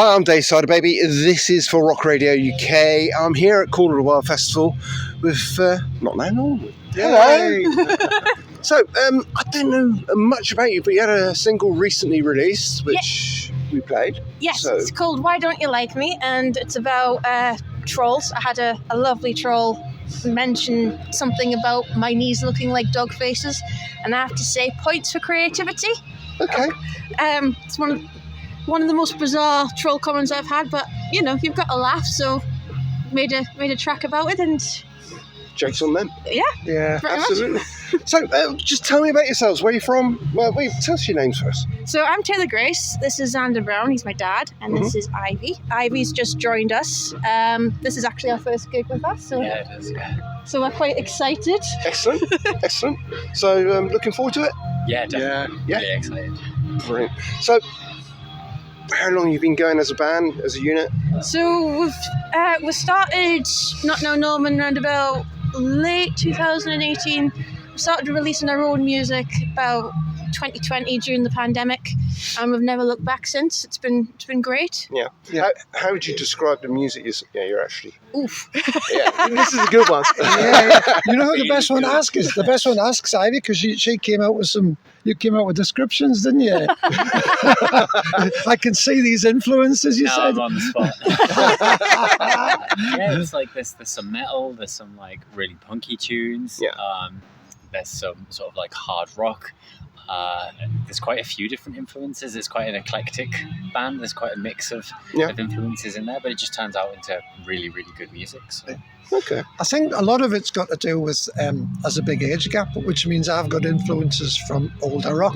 Hi, I'm Dave Sider, baby. This is for Rock Radio UK. I'm here at Call of the Wild Festival with not now Norman. Hello. So, I don't know much about you, but you had a single recently released, which we played. Yes, So. It's called Why Don't You Like Me, and it's about trolls. I had a lovely troll mention something about my knees looking like dog faces, and I have to say, points for creativity. Okay. It's one of the most bizarre troll comments I've had, but you've got to laugh, so made a track about it, and Jokes on them. Yeah, pretty absolutely. So, just tell me about yourselves. Where are you from? Well, wait, tell us your names first. So I'm Taylor Grace. This is Xander Brown. He's my dad, and this is Ivy. Ivy's just joined us. This is actually our first gig with us. So yeah, it is. Yeah. So we're quite excited. Excellent, excellent. So, looking forward to it. Yeah, definitely. Yeah. Really excited. Brilliant. So, how long have you been going as a band, as a unit? So we started Not Now Norman around about late 2018. We started releasing our own music about 2020 during the pandemic, and we've never looked back since. It's been great. Yeah. How would you describe the music you're actually? Oof. Yeah, this is a good one. You know who the best one to ask is? The best one to ask is Ivy, because she came out with you came out with descriptions, didn't you? I can see these influences, you said. I'm on the spot. Yeah, there's some metal, there's some like really punky tunes. Yeah. There's some sort of like hard rock. There's quite a few different influences. It's quite an eclectic band. There's quite a mix of influences in there, but it just turns out into really, really good music. So. Okay. I think a lot of it's got to do with as a big age gap, which means I've got influences from older rock,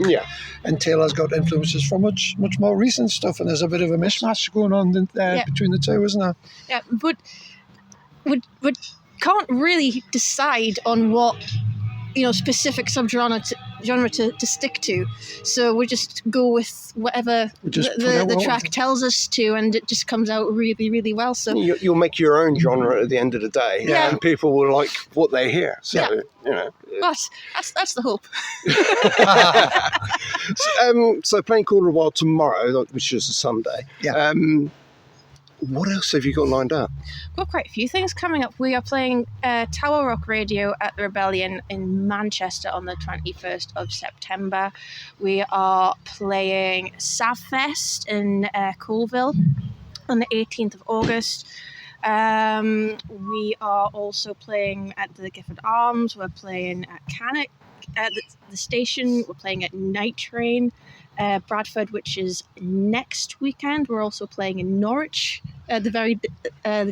and Taylor's got influences from much more recent stuff, and there's a bit of a mishmash going on between the two, isn't there? Yeah, but we can't really decide on what specific subgenre to stick to, so we just go with whatever the track tells us to, and it just comes out really, really well. So you'll make your own genre at the end of the day, and people will like what they hear. So but that's the hope. So playing Call of the Wild tomorrow, which is a Sunday. Yeah. What else have you got lined up? We've got quite a few things coming up. We are playing Tower Rock Radio at the Rebellion in Manchester on the 21st of September. We are playing Savfest in Colville on the 18th of August. We are also playing at the Gifford Arms. We're playing at Cannock, at the station. We're playing at Night Train. Bradford, which is next weekend. We're also playing in Norwich the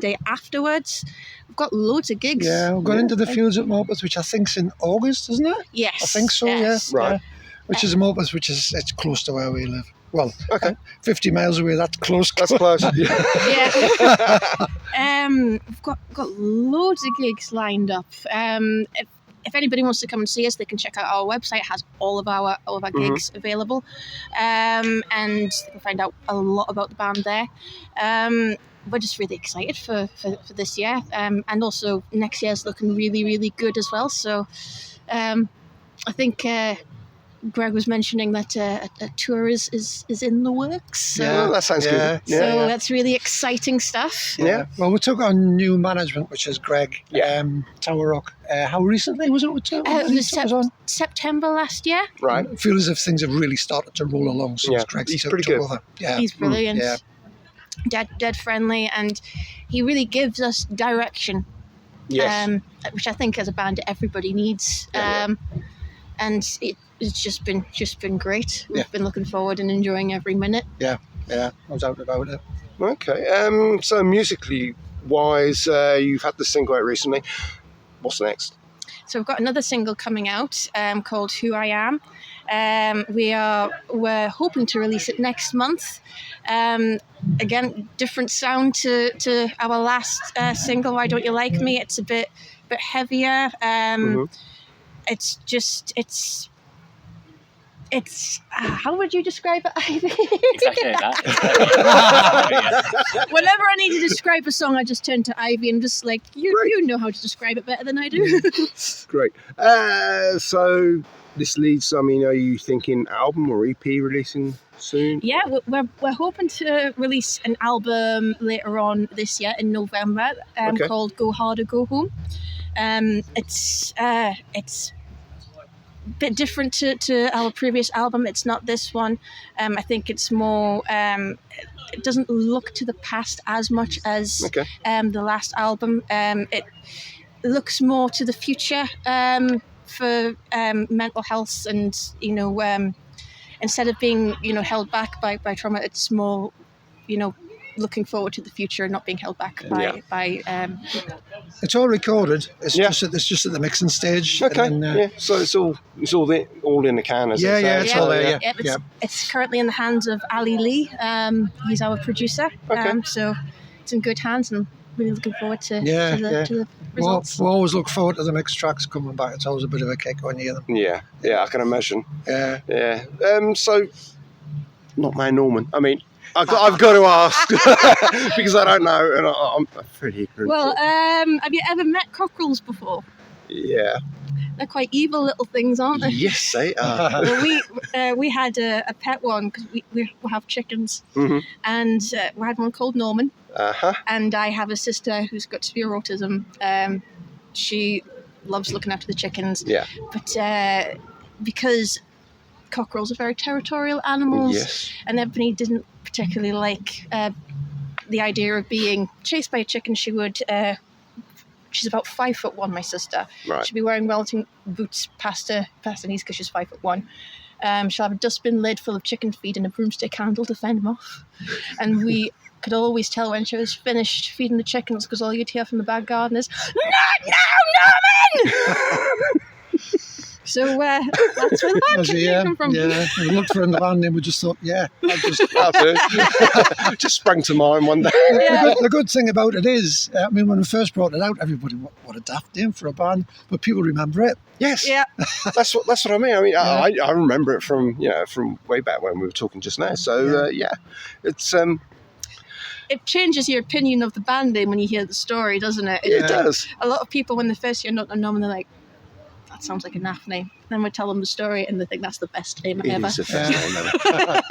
day afterwards. We've got loads of gigs. Yeah, we've gone into the Fields at Morpeth, which I think's in August, isn't it? Yes. I think so, yes. Right. Yeah. Which is Morpeth, it's close to where we live. Well, okay. 50 miles away, that's close. That's close. Yeah. We've got loads of gigs lined up. If anybody wants to come and see us, they can check out our website. It has all of our gigs available, and they can find out a lot about the band there. We're just really excited for this year, and also next year's looking really, really good as well. So I think Greg was mentioning that a tour is in the works. So, that sounds good. So that's really exciting stuff. Yeah. Well, we took on new management, which is Greg, Tower Rock. How recently was it with Tower Rock? September last year. Right. I feel as if things have really started to roll along since Greg's he's took pretty good. over. Yeah. He's brilliant. Yeah. Dead friendly, and he really gives us direction. Yes. Which I think as a band everybody needs. And it's just been great. We've been looking forward and enjoying every minute. Yeah, no doubt about it. Okay. So musically wise, you've had the single out recently. What's next? So we've got another single coming out called Who I Am. We're hoping to release it next month. Again, different sound to our last single, Why Don't You Like Me? It's a bit heavier. It's how would you describe it, Ivy? Exactly that. Whenever I need to describe a song, I just turn to Ivy and just like, you know how to describe it better than I do. Great. So this leads, I mean, are you thinking album or EP releasing soon? Yeah, we're hoping to release an album later on this year in November, called Go Hard or Go Home. It's a bit different to our previous album. It's not this one. I think it's more. It doesn't look to the past as much as the last album. It looks more to the future for mental health, and instead of being held back by trauma, it's more looking forward to the future and not being held back by It's all recorded. It's just at the mixing stage. Okay. And then, So it's all in the can, is it? It's all there. It's currently in the hands of Ali Lee. He's our producer. So it's in good hands, and really looking forward to the results. We always look forward to the mixed tracks coming back. It's always a bit of a kick when you hear them. Yeah, I can imagine. Yeah. So, not my Norman. I mean, I've got to ask because I don't know, and I'm pretty ignorant. Well, have you ever met cockerels before? Yeah. They're quite evil little things, aren't they? Yes, they are. Well, we had a pet one because we have chickens, and we had one called Norman. And I have a sister who's got severe autism. She loves looking after the chickens. Yeah. But because cockerels are very territorial animals, and Ebony didn't particularly like the idea of being chased by a chicken, she would. She's about 5'1", my sister. Right. She'll be wearing Wellington boots past her knees because she's 5'1". She'll have a dustbin lid full of chicken feed and a broomstick handle to fend them off. And we could always tell when she was finished feeding the chickens because all you'd hear from the back garden is, "Not now, Norman!" So that's where the band came from. Yeah, we looked for in the band and we just thought, I'll do it. Just sprang to mind one day. The good thing about it is, I mean, when we first brought it out, everybody, what a daft name for a band, but people remember it. Yes. Yeah. That's what I mean. I mean, I remember it from way back when we were talking just now. So it's. It changes your opinion of the band name when you hear the story, doesn't it? It does. A lot of people, when they first hear Not Norman, they're like, that sounds like a naff name. Then we tell them the story and they think that's the best name ever. It is the best name ever.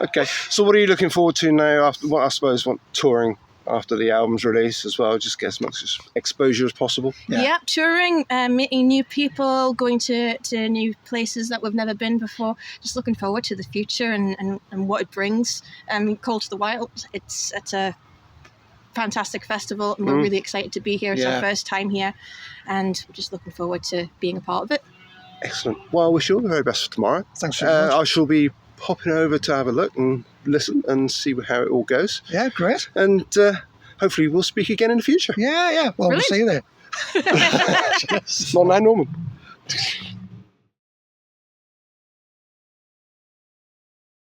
Okay, so what are you looking forward to now after, I suppose, touring after the album's release as well? Just get as much exposure as possible. Yeah, touring, meeting new people, going to new places that we've never been before. Just looking forward to the future and what it brings. Call to the Wild, it's a fantastic festival, and we're really excited to be here. It's our first time here, and we're just looking forward to being a part of it. Excellent. Well, I wish you all the very best for tomorrow. Thanks very much. I shall be popping over to have a look and listen and see how it all goes. Yeah, great. And hopefully we'll speak again in the future. Yeah. Well, we'll see you there. Not now, Norman.